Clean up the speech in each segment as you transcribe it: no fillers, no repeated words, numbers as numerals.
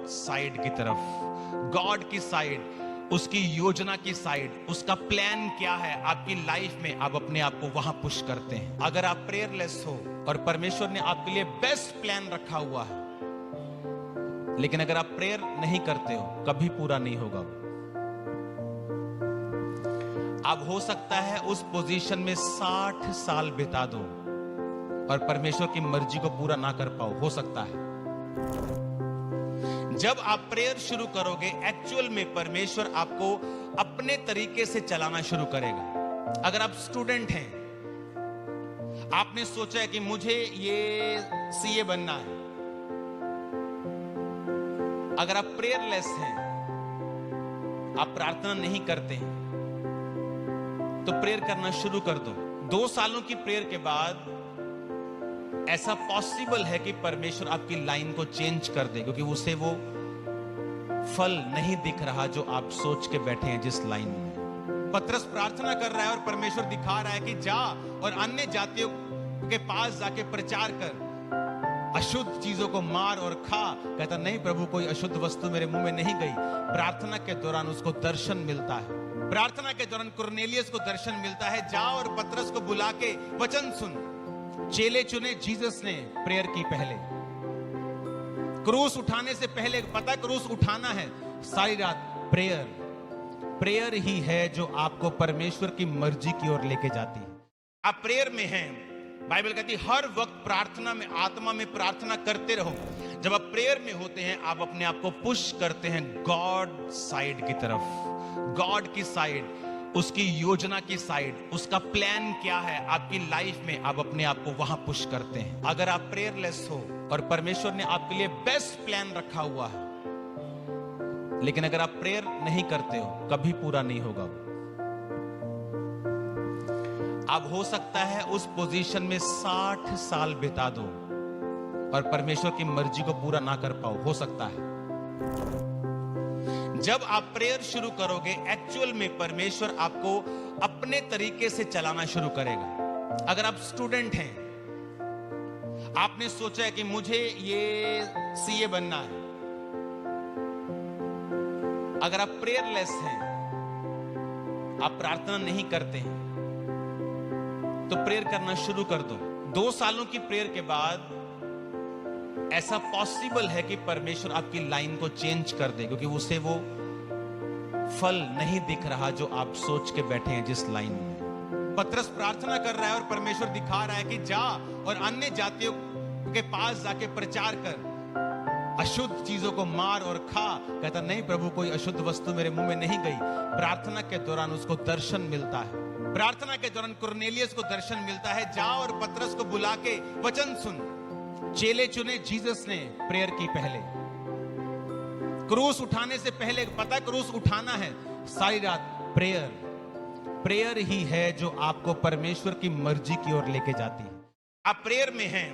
Side की तरफ, God की साइड, उसकी योजना की साइड, उसका प्लान क्या है आपकी लाइफ में, आप अपने आप को वहां पुश करते हैं। अगर आप प्रेयरलेस हो और परमेश्वर ने आपके लिए बेस्ट प्लान रखा हुआ है, लेकिन अगर आप प्रेयर नहीं करते हो, कभी पूरा नहीं होगा। आप हो सकता है उस पोजीशन में 60 साल बिता दो और परमेश्वर की मर्जी को पूरा ना कर पाओ, हो सकता है। जब आप प्रेयर शुरू करोगे, एक्चुअल में परमेश्वर आपको अपने तरीके से चलाना शुरू करेगा। अगर आप स्टूडेंट हैं, आपने सोचा है कि मुझे ये सीए बनना है, अगर आप प्रेयरलेस हैं, आप प्रार्थना नहीं करते हैं, तो प्रेयर करना शुरू कर दो। 2 सालों की प्रेयर के बाद ऐसा पॉसिबल है कि परमेश्वर आपकी लाइन को चेंज कर दे, क्योंकि उसे वो फल नहीं दिख रहा जो आप सोच के बैठे हैं जिस लाइन में। पतरस प्रार्थना कर रहा है और परमेश्वर दिखा रहा है कि जा और अन्य जातियों के पास जाके प्रचार कर, अशुद्ध चीजों को मार और खा। कहता नहीं प्रभु, कोई अशुद्ध वस्तु मेरे मुंह में नहीं गई। प्रार्थना के दौरान उसको दर्शन मिलता है। प्रार्थना के दौरान कुरनेलियस को दर्शन मिलता है, जा और पतरस को बुला के वचन सुन। चेले चुने जीसस ने प्रेयर की पहले, क्रूस उठाने से पहले, पता क्रूस उठाना है, सारी रात प्रेयर ही है जो आपको परमेश्वर की मर्जी की ओर लेके जाती है। आप प्रेयर में हैं, बाइबल कहती है हर वक्त प्रार्थना में, आत्मा में प्रार्थना करते रहो। जब आप प्रेयर में होते हैं, आप अपने आप को पुश करते हैं गॉड साइड की तरफ, गॉड की साइड, उसकी योजना की साइड, उसका प्लान क्या है आपकी लाइफ में, आप अपने आप को वहां पुश करते हैं। अगर आप प्रेयरलेस हो और परमेश्वर ने आपके लिए बेस्ट प्लान रखा हुआ है, लेकिन अगर आप प्रेयर नहीं करते हो, कभी पूरा नहीं होगा। आप हो सकता है उस पोजीशन में 60 साल बिता दो और परमेश्वर की मर्जी को पूरा ना कर पाओ, हो सकता है। जब आप प्रेयर शुरू करोगे, एक्चुअल में परमेश्वर आपको अपने तरीके से चलाना शुरू करेगा। अगर आप स्टूडेंट हैं, आपने सोचा है कि मुझे ये सीए बनना है, अगर आप प्रेयरलेस हैं, आप प्रार्थना नहीं करते हैं, तो प्रेयर करना शुरू कर दो। 2 सालों की प्रेयर के बाद ऐसा पॉसिबल है कि परमेश्वर आपकी लाइन को चेंज कर दे, क्योंकि उसे वो फल नहीं दिख रहा जो आप सोच के बैठे हैं जिस लाइन में। पतरस प्रार्थना कर रहा है और परमेश्वर दिखा रहा है कि जा और अन्य जातियों के पास जाके प्रचार कर, अशुद्ध चीजों को मार और खा। कहता नहीं प्रभु, कोई अशुद्ध वस्तु मेरे मुंह में नहीं गई। प्रार्थना के दौरान उसको दर्शन मिलता है। प्रार्थना के दौरान कुरनेलियस को दर्शन मिलता है, जा और पतरस को बुला के वचन सुन। चेले चुने जीसस ने प्रेयर की पहले, क्रूस उठाने से पहले, पता क्रूस उठाना है, सारी रात प्रेयर ही है जो आपको परमेश्वर की मर्जी की ओर लेके जाती है। आप प्रेयर में हैं,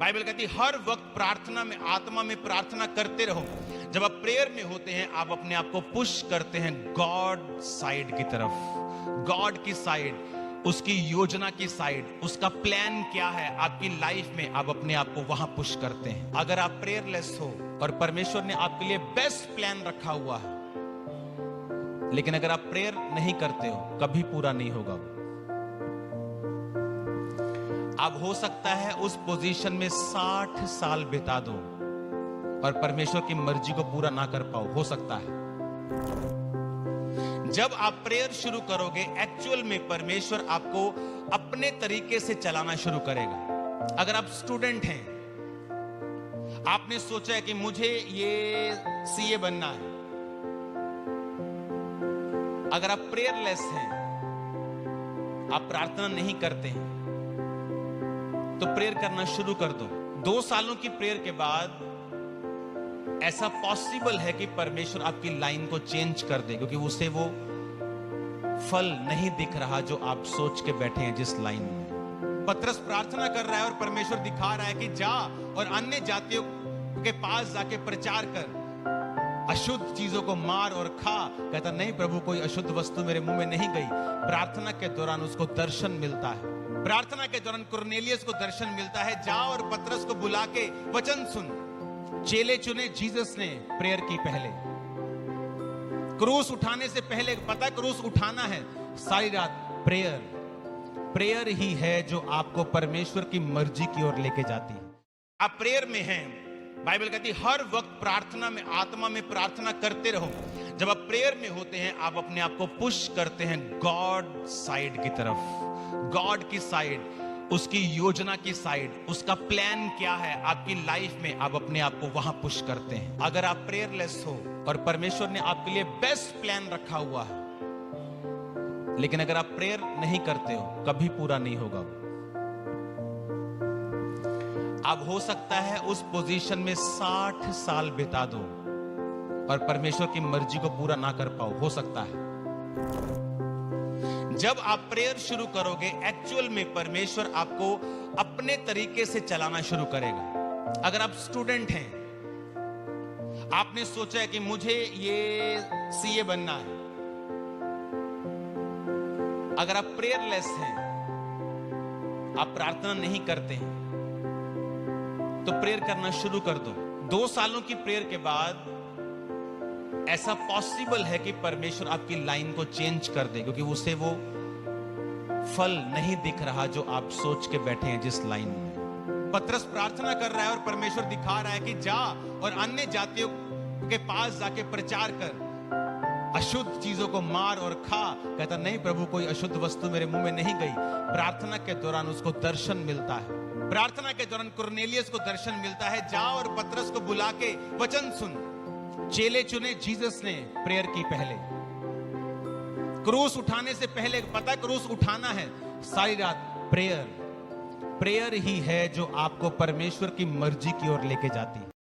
बाइबल कहती है हर वक्त प्रार्थना में, आत्मा में प्रार्थना करते रहो। जब आप प्रेयर में होते हैं, आप अपने आप को पुश करते हैं गॉड साइड की तरफ, गॉड की साइड, उसकी योजना की साइड, उसका प्लान क्या है आपकी लाइफ में, आप अपने आप को वहां पुश करते हैं। अगर आप प्रेयरलेस हो और परमेश्वर ने आपके लिए बेस्ट प्लान रखा हुआ है, लेकिन अगर आप प्रेयर नहीं करते हो, कभी पूरा नहीं होगा। आप हो सकता है उस पोजीशन में 60 साल बिता दो और परमेश्वर की मर्जी को पूरा ना कर पाओ, हो सकता है। जब आप प्रेयर शुरू करोगे, एक्चुअल में परमेश्वर आपको अपने तरीके से चलाना शुरू करेगा। अगर आप स्टूडेंट हैं, आपने सोचा है कि मुझे ये सीए बनना है, अगर आप प्रेयरलेस हैं, आप प्रार्थना नहीं करते हैं, तो प्रेयर करना शुरू कर दो। 2 सालों की प्रेयर के बाद ऐसा पॉसिबल है कि परमेश्वर आपकी लाइन को चेंज कर दे, क्योंकि उसे वो फल नहीं दिख रहा जो आप सोच के बैठे हैं जिस लाइन में। पतरस प्रार्थना कर रहा है और परमेश्वर दिखा रहा है कि जा और अन्य जातियों के पास जाके प्रचार कर, अशुद्ध चीजों को मार और खा। कहता नहीं प्रभु, कोई अशुद्ध वस्तु मेरे मुंह में नहीं गई। प्रार्थना के दौरान उसको दर्शन मिलता है। प्रार्थना के दौरान कुरनेलियस को दर्शन मिलता है, जा और पतरस को बुला के वचन सुन। चेले चुने जीसस ने प्रेयर की पहले। क्रूस उठाने से पहले पता क्रूस उठाना है, सारी रात प्रेयर ही है जो आपको परमेश्वर की मर्जी की ओर लेके जाती है। आप प्रेयर में हैं, बाइबल कहती है हर वक्त प्रार्थना में, आत्मा में प्रार्थना करते रहो। जब आप प्रेयर में होते हैं, आप अपने आप को पुश करते हैं गॉड साइड की तरफ, गॉड की साइड, उसकी योजना की साइड, उसका प्लान क्या है आपकी लाइफ में, आप अपने आप को वहां पुश करते हैं। अगर आप प्रेयरलेस हो और परमेश्वर ने आपके लिए बेस्ट प्लान रखा हुआ है, लेकिन अगर आप प्रेयर नहीं करते हो, कभी पूरा नहीं होगा। आप हो सकता है उस पोजीशन में 60 साल बिता दो और परमेश्वर की मर्जी को पूरा ना कर पाओ, हो सकता है। जब आप प्रेयर शुरू करोगे, एक्चुअल में परमेश्वर आपको अपने तरीके से चलाना शुरू करेगा। अगर आप स्टूडेंट हैं, आपने सोचा है कि मुझे ये सीए बनना है, अगर आप प्रेयरलेस हैं, आप प्रार्थना नहीं करते हैं, तो प्रेयर करना शुरू कर दो। 2 सालों की प्रेयर के बाद ऐसा पॉसिबल है कि परमेश्वर आपकी लाइन को चेंज कर दे, क्योंकि उसे वो फल नहीं दिख रहा जो आप सोच के बैठे हैं जिस लाइन में। पतरस प्रार्थना कर रहा है और परमेश्वर दिखा रहा है कि जा और अन्य जातियों के पास जाके प्रचार कर, अशुद्ध चीजों को मार और खा। कहता नहीं प्रभु, कोई अशुद्ध वस्तु मेरे मुंह में नहीं गई। प्रार्थना के दौरान उसको दर्शन मिलता है, प्रार्थना के दौरान कुरनेलियस को दर्शन मिलता है, जा और पतरस को बुला के वचन सुन। चेले चुने जीसस ने प्रेयर की पहले। क्रूस उठाने से पहले पता क्रूस उठाना है, सारी रात प्रेयर ही है जो आपको परमेश्वर की मर्जी की ओर लेके जाती है।